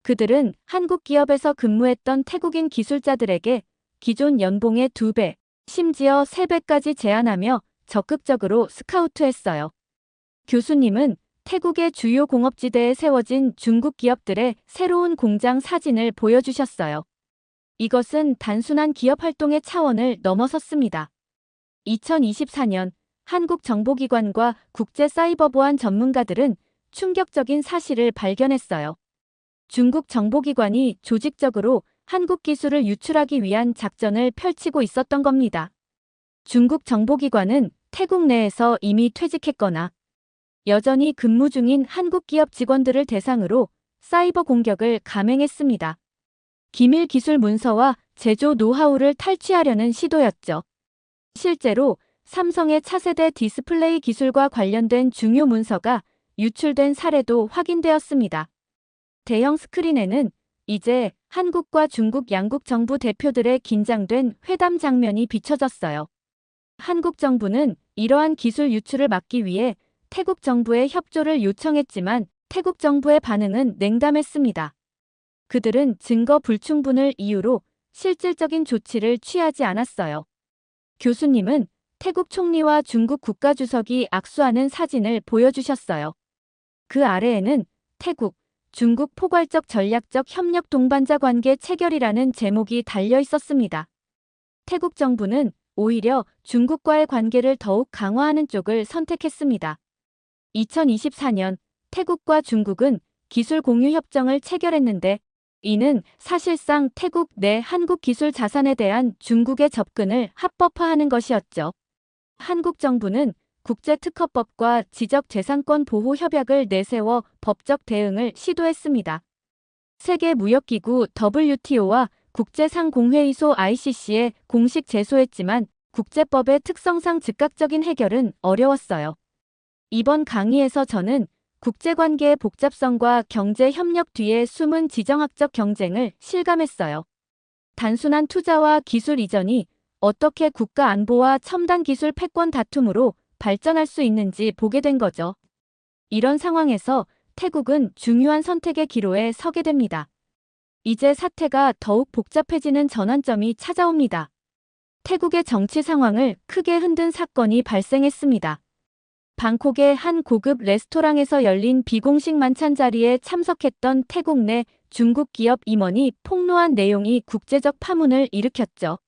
A: 그들은 한국 기업에서 근무했던 태국인 기술자들에게 기존 연봉의 2배, 심지어 3배까지 제한하며 적극적으로 스카우트했어요. 교수님은 태국의 주요 공업지대에 세워진 중국 기업들의 새로운 공장 사진을 보여주셨어요. 이것은 단순한 기업 활동의 차원을 넘어섰습니다. 2024년 한국 정보기관과 국제사이버보안 전문가들은 충격적인 사실을 발견했어요. 중국 정보기관이 조직적으로 한국 기술을 유출하기 위한 작전을 펼치고 있었던 겁니다. 중국 정보기관은 태국 내에서 이미 퇴직했거나 여전히 근무 중인 한국 기업 직원들을 대상으로 사이버 공격을 감행했습니다. 기밀 기술 문서와 제조 노하우를 탈취하려는 시도였죠. 실제로 삼성의 차세대 디스플레이 기술과 관련된 중요 문서가 유출된 사례도 확인되었습니다. 대형 스크린에는 이제 한국과 중국 양국 정부 대표들의 긴장된 회담 장면이 비춰졌어요. 한국 정부는 이러한 기술 유출을 막기 위해 태국 정부의 협조를 요청했지만 태국 정부의 반응은 냉담했습니다. 그들은 증거 불충분을 이유로 실질적인 조치를 취하지 않았어요. 교수님은 태국 총리와 중국 국가주석이 악수하는 사진을 보여주셨어요. 그 아래에는 태국, 중국 포괄적 전략적 협력 동반자 관계 체결이라는 제목이 달려 있었습니다. 태국 정부는 오히려 중국과의 관계를 더욱 강화하는 쪽을 선택했습니다. 2024년 태국과 중국은 기술 공유 협정을 체결했는데 이는 사실상 태국 내 한국 기술 자산에 대한 중국의 접근을 합법화하는 것이었죠. 한국 정부는 국제특허법과 지적재산권 보호 협약을 내세워 법적 대응을 시도했습니다. 세계무역기구 WTO와 국제상공회의소 ICC에 공식 제소했지만 국제법의 특성상 즉각적인 해결은 어려웠어요. 이번 강의에서 저는 국제관계의 복잡성과 경제협력 뒤에 숨은 지정학적 경쟁을 실감했어요. 단순한 투자와 기술 이전이 어떻게 국가 안보와 첨단 기술 패권 다툼으로 발전할 수 있는지 보게 된 거죠. 이런 상황에서 태국은 중요한 선택의 기로에 서게 됩니다. 이제 사태가 더욱 복잡해지는 전환점이 찾아옵니다. 태국의 정치 상황을 크게 흔든 사건이 발생했습니다. 방콕의 한 고급 레스토랑에서 열린 비공식 만찬 자리에 참석했던 태국 내 중국 기업 임원이 폭로한 내용이 국제적 파문을 일으켰죠.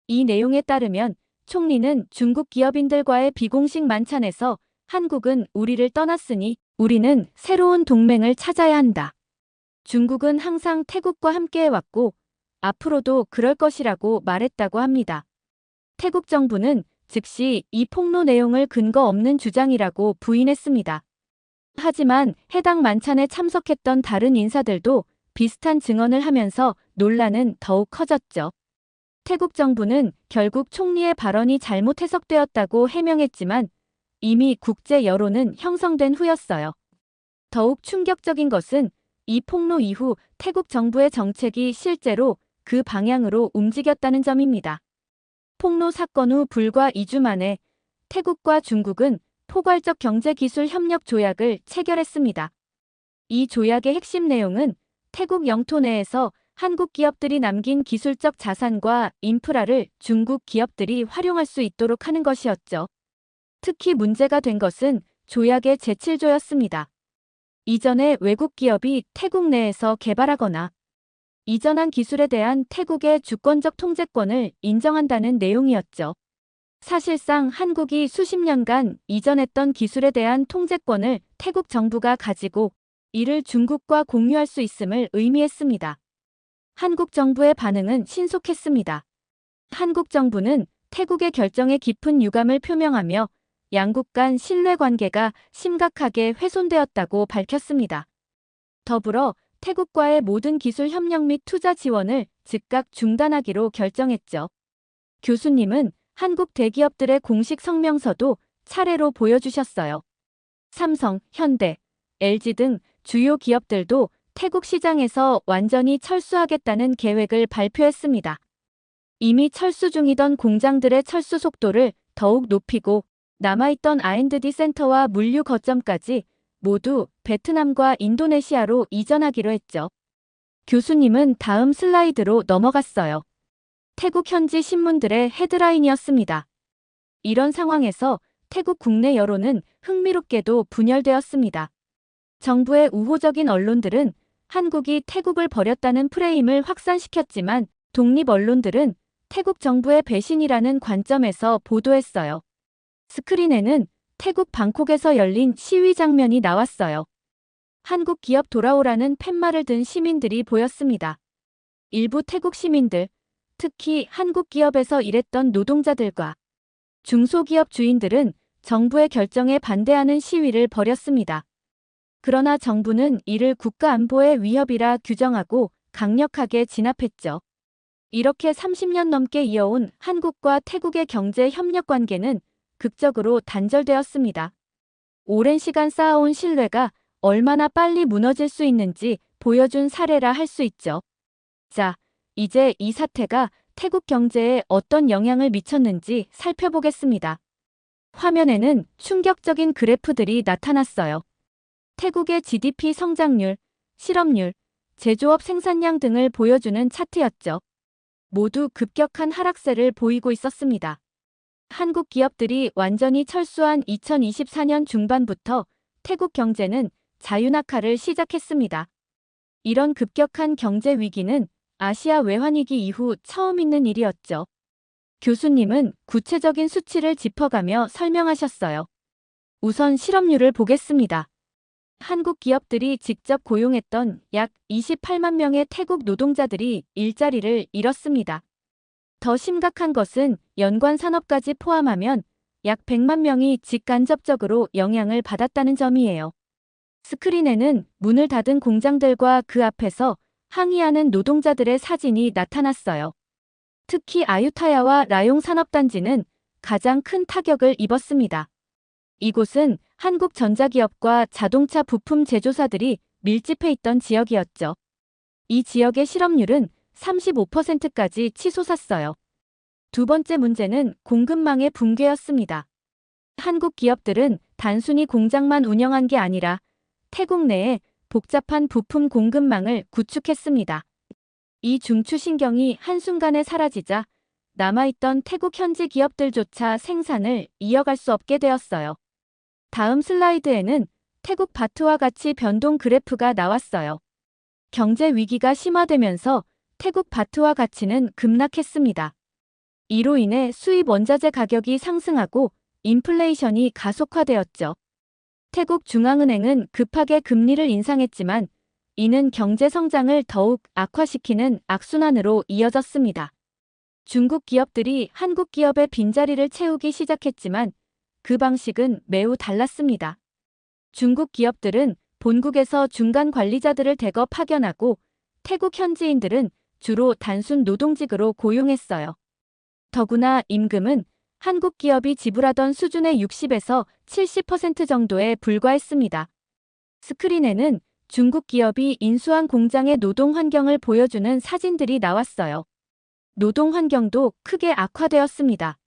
A: 이 내용에 따르면 총리는 중국 기업인들과의 비공식 만찬에서 한국은 우리를 떠났으니 우리는 새로운 동맹을 찾아야 한다. 중국은 항상 태국과 함께해왔고 앞으로도 그럴 것이라고 말했다고 합니다. 태국 정부는 즉시 이 폭로 내용을 근거 없는 주장이라고 부인했습니다. 하지만 해당 만찬에 참석했던 다른 인사들도 비슷한 증언을 하면서 논란은 더욱 커졌죠. 태국 정부는 결국 총리의 발언이 잘못 해석되었다고 해명했지만 이미 국제 여론은 형성된 후였어요. 더욱 충격적인 것은 이 폭로 이후 태국 정부의 정책이 실제로 그 방향으로 움직였다는 점입니다. 폭로 사건 후 불과 2주 만에 태국과 중국은 포괄적 경제기술 협력 조약을 체결했습니다. 이 조약의 핵심 내용은 태국 영토 내에서 한국 기업들이 남긴 기술적 자산과 인프라를 중국 기업들이 활용할 수 있도록 하는 것이었죠. 특히 문제가 된 것은 조약의 제7조였습니다. 이전에 외국 기업이 태국 내에서 개발하거나 이전한 기술에 대한 태국의 주권적 통제권을 인정한다는 내용이었죠. 사실상 한국이 수십 년간 이전했던 기술에 대한 통제권을 태국 정부가 가지고 이를 중국과 공유할 수 있음을 의미했습니다. 한국 정부의 반응은 신속했습니다. 한국 정부는 태국의 결정에 깊은 유감을 표명하며 양국 간 신뢰관계가 심각하게 훼손되었다고 밝혔습니다. 더불어 태국과의 모든 기술 협력 및 투자 지원을 즉각 중단하기로 결정했죠. 교수님은 한국 대기업들의 공식 성명서도 차례로 보여주셨어요. 삼성, 현대, LG 등 주요 기업들도 태국 시장에서 완전히 철수하겠다는 계획을 발표했습니다. 이미 철수 중이던 공장들의 철수 속도를 더욱 높이고 남아있던 R&D 센터와 물류 거점까지 모두 베트남과 인도네시아로 이전하기로 했죠. 교수님은 다음 슬라이드로 넘어갔어요. 태국 현지 신문들의 헤드라인이었습니다. 이런 상황에서 태국 국내 여론은 흥미롭게도 분열되었습니다. 정부의 우호적인 언론들은 한국이 태국을 버렸다는 프레임을 확산시켰지만 독립 언론들은 태국 정부의 배신이라는 관점에서 보도했어요. 스크린에는 태국 방콕에서 열린 시위 장면이 나왔어요. 한국 기업 돌아오라는 팻말을 든 시민들이 보였습니다. 일부 태국 시민들, 특히 한국 기업에서 일했던 노동자들과 중소기업 주인들은 정부의 결정에 반대하는 시위를 벌였습니다. 그러나 정부는 이를 국가 안보의 위협이라 규정하고 강력하게 진압했죠. 이렇게 30년 넘게 이어온 한국과 태국의 경제 협력 관계는 극적으로 단절되었습니다. 오랜 시간 쌓아온 신뢰가 얼마나 빨리 무너질 수 있는지 보여준 사례라 할 수 있죠. 자, 이제 이 사태가 태국 경제에 어떤 영향을 미쳤는지 살펴보겠습니다. 화면에는 충격적인 그래프들이 나타났어요. 태국의 GDP 성장률, 실업률, 제조업 생산량 등을 보여주는 차트였죠. 모두 급격한 하락세를 보이고 있었습니다. 한국 기업들이 완전히 철수한 2024년 중반부터 태국 경제는 자유낙하를 시작했습니다. 이런 급격한 경제 위기는 아시아 외환위기 이후 처음 있는 일이었죠. 교수님은 구체적인 수치를 짚어가며 설명하셨어요. 우선 실업률을 보겠습니다. 한국 기업들이 직접 고용했던 약 28만 명의 태국 노동자들이 일자리를 잃었습니다. 더 심각한 것은 연관 산업까지 포함하면 약 100만 명이 직간접적으로 영향을 받았다는 점이에요. 스크린에는 문을 닫은 공장들과 그 앞에서 항의하는 노동자들의 사진이 나타났어요. 특히 아유타야와 라용 산업단지는 가장 큰 타격을 입었습니다. 이곳은 한국 전자기업과 자동차 부품 제조사들이 밀집해 있던 지역이었죠. 이 지역의 실업률은 35%까지 치솟았어요. 두 번째 문제는 공급망의 붕괴였습니다. 한국 기업들은 단순히 공장만 운영한 게 아니라 태국 내에 복잡한 부품 공급망을 구축했습니다. 이 중추신경이 한순간에 사라지자 남아있던 태국 현지 기업들조차 생산을 이어갈 수 없게 되었어요. 다음 슬라이드에는 태국 바트와 가치 변동 그래프가 나왔어요. 경제 위기가 심화되면서 태국 바트와 가치는 급락했습니다. 이로 인해 수입 원자재 가격이 상승하고 인플레이션이 가속화되었죠. 태국 중앙은행은 급하게 금리를 인상했지만 이는 경제 성장을 더욱 악화시키는 악순환으로 이어졌습니다. 중국 기업들이 한국 기업의 빈자리를 채우기 시작했지만 그 방식은 매우 달랐습니다. 중국 기업들은 본국에서 중간 관리자들을 대거 파견하고 태국 현지인들은 주로 단순 노동직으로 고용했어요. 더구나 임금은 한국 기업이 지불하던 수준의 60에서 70% 정도에 불과했습니다. 스크린에는 중국 기업이 인수한 공장의 노동 환경을 보여주는 사진들이 나왔어요. 노동 환경도 크게 악화되었습니다.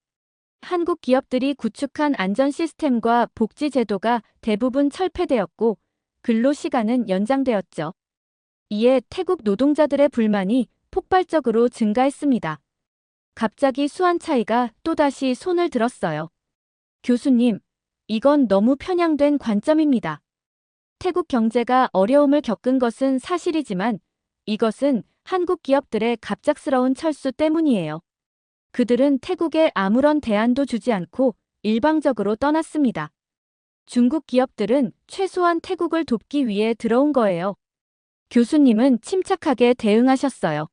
A: 한국 기업들이 구축한 안전 시스템과 복지 제도가 대부분 철폐되었고 근로시간은 연장되었죠. 이에 태국 노동자들의 불만이 폭발적으로 증가했습니다. 갑자기 수완차이가 또다시 손을 들었어요. 교수님, 이건 너무 편향된 관점입니다. 태국 경제가 어려움을 겪은 것은 사실이지만 이것은 한국 기업들의 갑작스러운 철수 때문이에요. 그들은 태국에 아무런 대안도 주지 않고 일방적으로 떠났습니다. 중국 기업들은 최소한 태국을 돕기 위해 들어온 거예요. 교수님은 침착하게 대응하셨어요.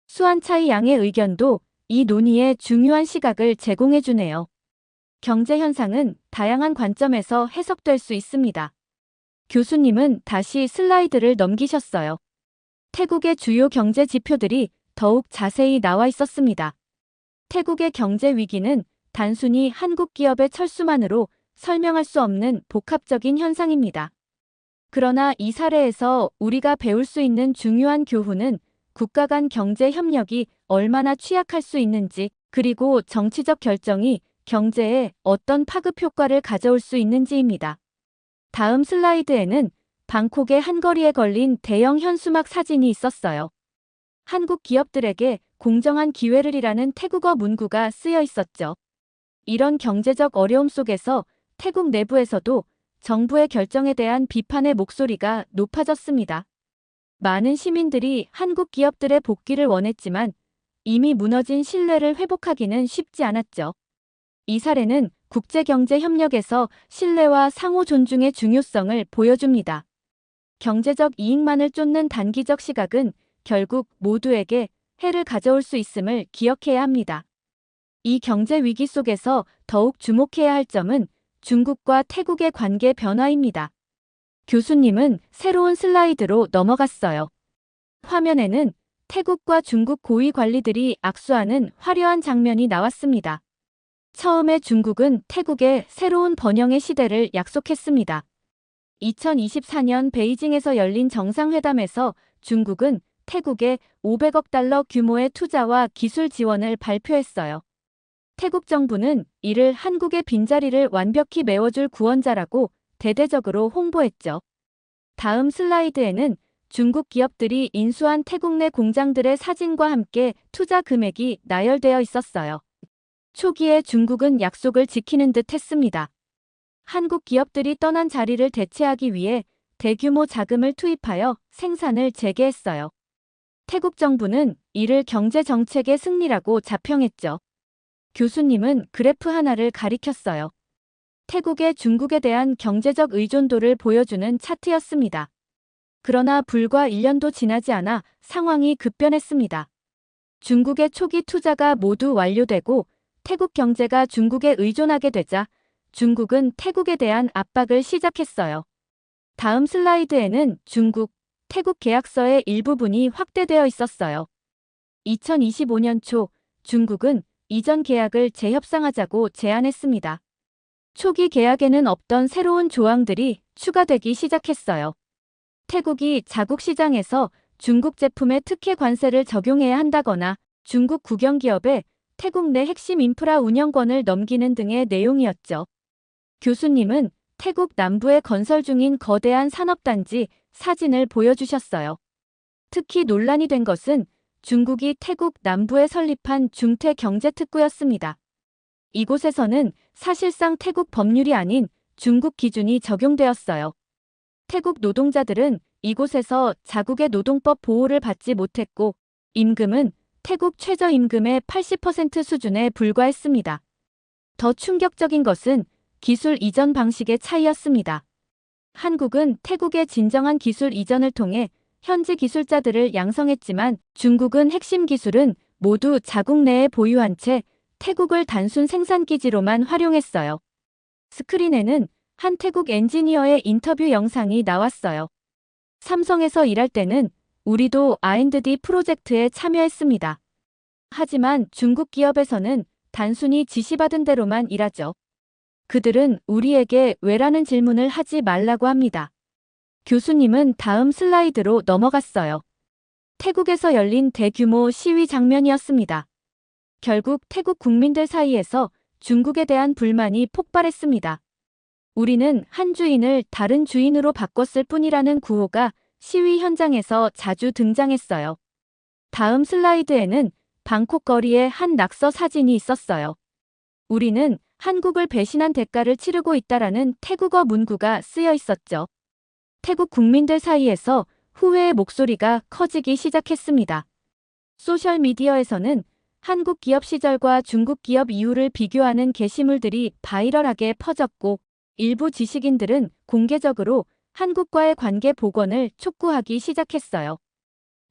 A: 수완차이 양의 의견도 이 논의에 중요한 시각을 제공해주네요. 경제 현상은 다양한 관점에서 해석될 수 있습니다. 교수님은 다시 슬라이드를 넘기셨어요. 태국의 주요 경제 지표들이 더욱 자세히 나와 있었습니다. 태국의 경제 위기는 단순히 한국 기업의 철수만으로 설명할 수 없는 복합적인 현상입니다. 그러나 이 사례에서 우리가 배울 수 있는 중요한 교훈은 국가 간 경제 협력이 얼마나 취약할 수 있는지, 그리고 정치적 결정이 경제에 어떤 파급 효과를 가져올 수 있는지입니다. 다음 슬라이드에는 방콕의 한 거리에 걸린 대형 현수막 사진이 있었어요. 한국 기업들에게 공정한 기회를이라는 태국어 문구가 쓰여 있었죠. 이런 경제적 어려움 속에서 태국 내부에서도 정부의 결정에 대한 비판의 목소리가 높아졌습니다. 많은 시민들이 한국 기업들의 복귀를 원했지만 이미 무너진 신뢰를 회복하기는 쉽지 않았죠. 이 사례는 국제경제 협력에서 신뢰와 상호 존중의 중요성을 보여줍니다. 경제적 이익만을 쫓는 단기적 시각은 결국 모두에게 해를 가져올 수 있음을 기억해야 합니다. 이 경제 위기 속에서 더욱 주목해야 할 점은 중국과 태국의 관계 변화입니다. 교수님은 새로운 슬라이드로 넘어갔어요. 화면에는 태국과 중국 고위 관리들이 악수하는 화려한 장면이 나왔습니다. 처음에 중국은 태국에 새로운 번영의 시대를 약속했습니다. 2024년 베이징에서 열린 정상회담에서 중국은 태국에 500억 달러 규모의 투자와 기술 지원을 발표했어요. 태국 정부는 이를 한국의 빈자리를 완벽히 메워줄 구원자라고 대대적으로 홍보했죠. 다음 슬라이드에는 중국 기업들이 인수한 태국 내 공장들의 사진과 함께 투자 금액이 나열되어 있었어요. 초기에 중국은 약속을 지키는 듯 했습니다. 한국 기업들이 떠난 자리를 대체하기 위해 대규모 자금을 투입하여 생산을 재개했어요. 태국 정부는 이를 경제 정책의 승리라고 자평했죠. 교수님은 그래프 하나를 가리켰어요. 태국의 중국에 대한 경제적 의존도를 보여주는 차트였습니다. 그러나 불과 1년도 지나지 않아 상황이 급변했습니다. 중국의 초기 투자가 모두 완료되고 태국 경제가 중국에 의존하게 되자 중국은 태국에 대한 압박을 시작했어요. 다음 슬라이드에는 중국, 태국 계약서의 일부분이 확대되어 있었어요. 2025년 초 중국은 이전 계약을 재협상하자고 제안했습니다. 초기 계약에는 없던 새로운 조항들이 추가되기 시작했어요. 태국이 자국 시장에서 중국 제품에 특혜 관세를 적용해야 한다거나 중국 국영기업에 태국 내 핵심 인프라 운영권을 넘기는 등의 내용이었죠. 교수님은 태국 남부에 건설 중인 거대한 산업단지 사진을 보여주셨어요. 특히 논란이 된 것은 중국이 태국 남부에 설립한 중퇴경제특구였습니다. 이곳에서는 사실상 태국 법률이 아닌 중국 기준이 적용되었어요. 태국 노동자들은 이곳에서 자국의 노동법 보호를 받지 못했고 임금은 태국 최저임금의 80% 수준에 불과했습니다. 더 충격적인 것은 기술 이전 방식의 차이였습니다. 한국은 태국의 진정한 기술 이전을 통해 현지 기술자들을 양성했지만 중국은 핵심 기술은 모두 자국 내에 보유한 채 태국을 단순 생산기지로만 활용했어요. 스크린에는 한 태국 엔지니어의 인터뷰 영상이 나왔어요. 삼성에서 일할 때는 우리도 R&D 프로젝트에 참여했습니다. 하지만 중국 기업에서는 단순히 지시받은 대로만 일하죠. 그들은 우리에게 왜라는 질문을 하지 말라고 합니다. 교수님은 다음 슬라이드로 넘어갔어요. 태국에서 열린 대규모 시위 장면이었습니다. 결국 태국 국민들 사이에서 중국에 대한 불만이 폭발했습니다. 우리는 한 주인을 다른 주인으로 바꿨을 뿐이라는 구호가 시위 현장에서 자주 등장했어요. 다음 슬라이드에는 방콕 거리에 한 낙서 사진이 있었어요. 우리는 한국을 배신한 대가를 치르고 있다라는 태국어 문구가 쓰여 있었죠. 태국 국민들 사이에서 후회의 목소리가 커지기 시작했습니다. 소셜미디어에서는 한국 기업 시절과 중국 기업 이후를 비교하는 게시물들이 바이럴하게 퍼졌고, 일부 지식인들은 공개적으로 한국과의 관계 복원을 촉구하기 시작했어요.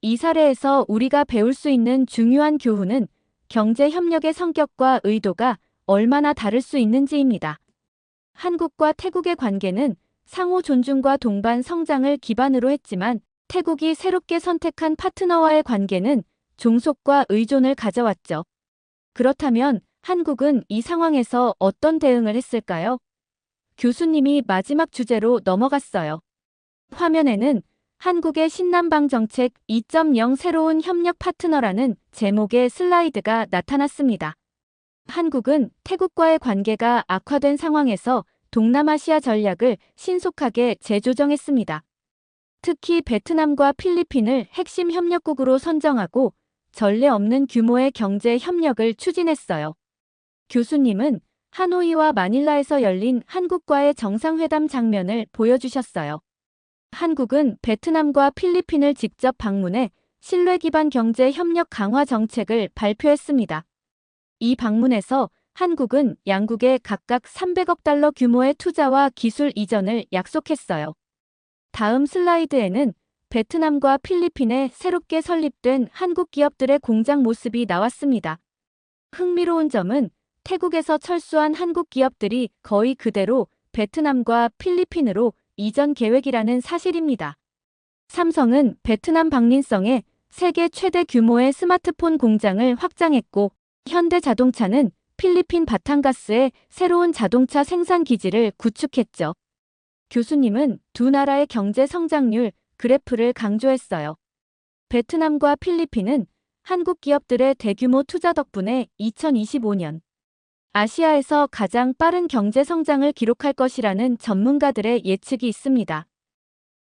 A: 이 사례에서 우리가 배울 수 있는 중요한 교훈은 경제 협력의 성격과 의도가 얼마나 다를 수 있는지입니다. 한국과 태국의 관계는 상호 존중과 동반 성장을 기반으로 했지만 태국이 새롭게 선택한 파트너와의 관계는 종속과 의존을 가져왔죠. 그렇다면 한국은 이 상황에서 어떤 대응을 했을까요? 교수님이 마지막 주제로 넘어갔어요. 화면에는 한국의 신남방 정책 2.0 새로운 협력 파트너라는 제목의 슬라이드가 나타났습니다. 한국은 태국과의 관계가 악화된 상황에서 동남아시아 전략을 신속하게 재조정했습니다. 특히 베트남과 필리핀을 핵심 협력국으로 선정하고 전례 없는 규모의 경제 협력을 추진했어요. 교수님은 하노이와 마닐라에서 열린 한국과의 정상회담 장면을 보여주셨어요. 한국은 베트남과 필리핀을 직접 방문해 신뢰 기반 경제 협력 강화 정책을 발표했습니다. 이 방문에서 한국은 양국에 각각 300억 달러 규모의 투자와 기술 이전을 약속했어요. 다음 슬라이드에는 베트남과 필리핀에 새롭게 설립된 한국 기업들의 공장 모습이 나왔습니다. 흥미로운 점은 태국에서 철수한 한국 기업들이 거의 그대로 베트남과 필리핀으로 이전 계획이라는 사실입니다. 삼성은 베트남 박린성에 세계 최대 규모의 스마트폰 공장을 확장했고, 현대자동차는 필리핀 바탕가스에 새로운 자동차 생산 기지를 구축했죠. 교수님은 두 나라의 경제 성장률 그래프를 강조했어요. 베트남과 필리핀은 한국 기업들의 대규모 투자 덕분에 2025년 아시아에서 가장 빠른 경제 성장을 기록할 것이라는 전문가들의 예측이 있습니다.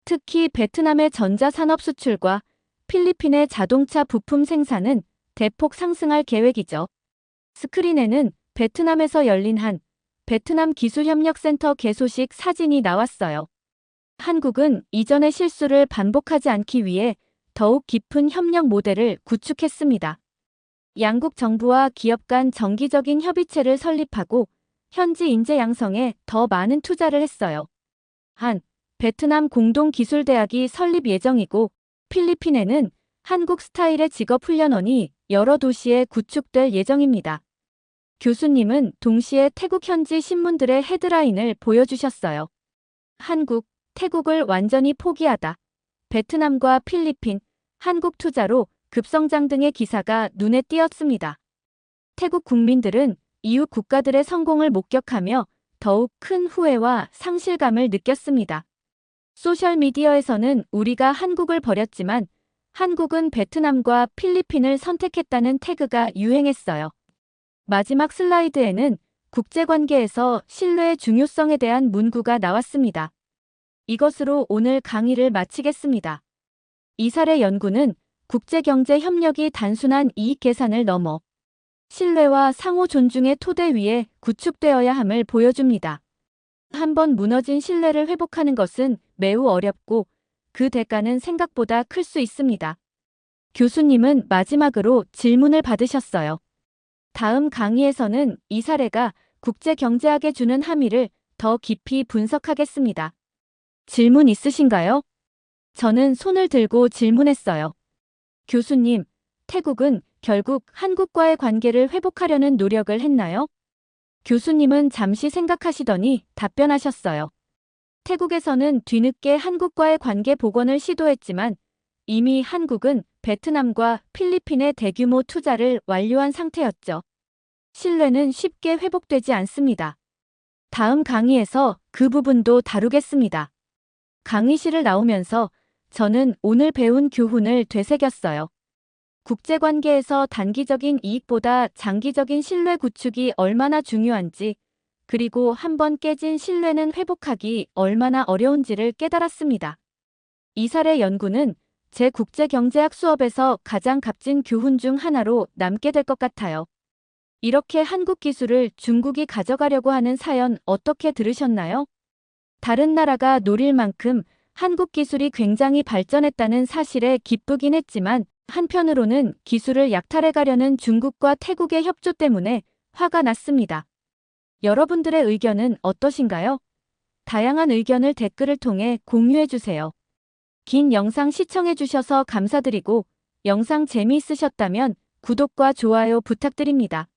A: 특히 베트남의 전자산업 수출과 필리핀의 자동차 부품 생산은 대폭 상승할 계획이죠. 스크린에는 베트남에서 열린 한 베트남 기술협력센터 개소식 사진이 나왔어요. 한국은 이전의 실수를 반복하지 않기 위해 더욱 깊은 협력 모델을 구축했습니다. 양국 정부와 기업 간 정기적인 협의체를 설립하고 현지 인재 양성에 더 많은 투자를 했어요. 한 베트남 공동기술대학이 설립 예정이고, 필리핀에는 한국 스타일의 직업훈련원이 여러 도시에 구축될 예정입니다. 교수님은 동시에 태국 현지 신문들의 헤드라인을 보여주셨어요. 한국, 태국을 완전히 포기하다. 베트남과 필리핀, 한국 투자로 급성장 등의 기사가 눈에 띄었습니다. 태국 국민들은 이웃 국가들의 성공을 목격하며 더욱 큰 후회와 상실감을 느꼈습니다. 소셜미디어에서는 우리가 한국을 버렸지만 한국은 베트남과 필리핀을 선택했다는 태그가 유행했어요. 마지막 슬라이드에는 국제관계에서 신뢰의 중요성에 대한 문구가 나왔습니다. 이것으로 오늘 강의를 마치겠습니다. 이 사례 연구는 국제경제 협력이 단순한 이익 계산을 넘어 신뢰와 상호 존중의 토대 위에 구축되어야 함을 보여줍니다. 한번 무너진 신뢰를 회복하는 것은 매우 어렵고 그 대가는 생각보다 클 수 있습니다. 교수님은 마지막으로 질문을 받으셨어요. 다음 강의에서는 이 사례가 국제경제학에 주는 함의를 더 깊이 분석하겠습니다. 질문 있으신가요? 저는 손을 들고 질문했어요. 교수님, 태국은 결국 한국과의 관계를 회복하려는 노력을 했나요? 교수님은 잠시 생각하시더니 답변하셨어요. 태국에서는 뒤늦게 한국과의 관계 복원을 시도했지만 이미 한국은 베트남과 필리핀의 대규모 투자를 완료한 상태였죠. 신뢰는 쉽게 회복되지 않습니다. 다음 강의에서 그 부분도 다루겠습니다. 강의실을 나오면서 저는 오늘 배운 교훈을 되새겼어요. 국제관계에서 단기적인 이익보다 장기적인 신뢰 구축이 얼마나 중요한지, 그리고 한번 깨진 신뢰는 회복하기 얼마나 어려운지를 깨달았습니다. 이 사례 연구는 제 국제경제학 수업에서 가장 값진 교훈 중 하나로 남게 될 것 같아요. 이렇게 한국 기술을 중국이 가져가려고 하는 사연 어떻게 들으셨나요? 다른 나라가 노릴 만큼 한국 기술이 굉장히 발전했다는 사실에 기쁘긴 했지만 한편으로는 기술을 약탈해 가려는 중국과 태국의 협조 때문에 화가 났습니다. 여러분들의 의견은 어떠신가요? 다양한 의견을 댓글을 통해 공유해 주세요. 긴 영상 시청해 주셔서 감사드리고 영상 재미있으셨다면 구독과 좋아요 부탁드립니다.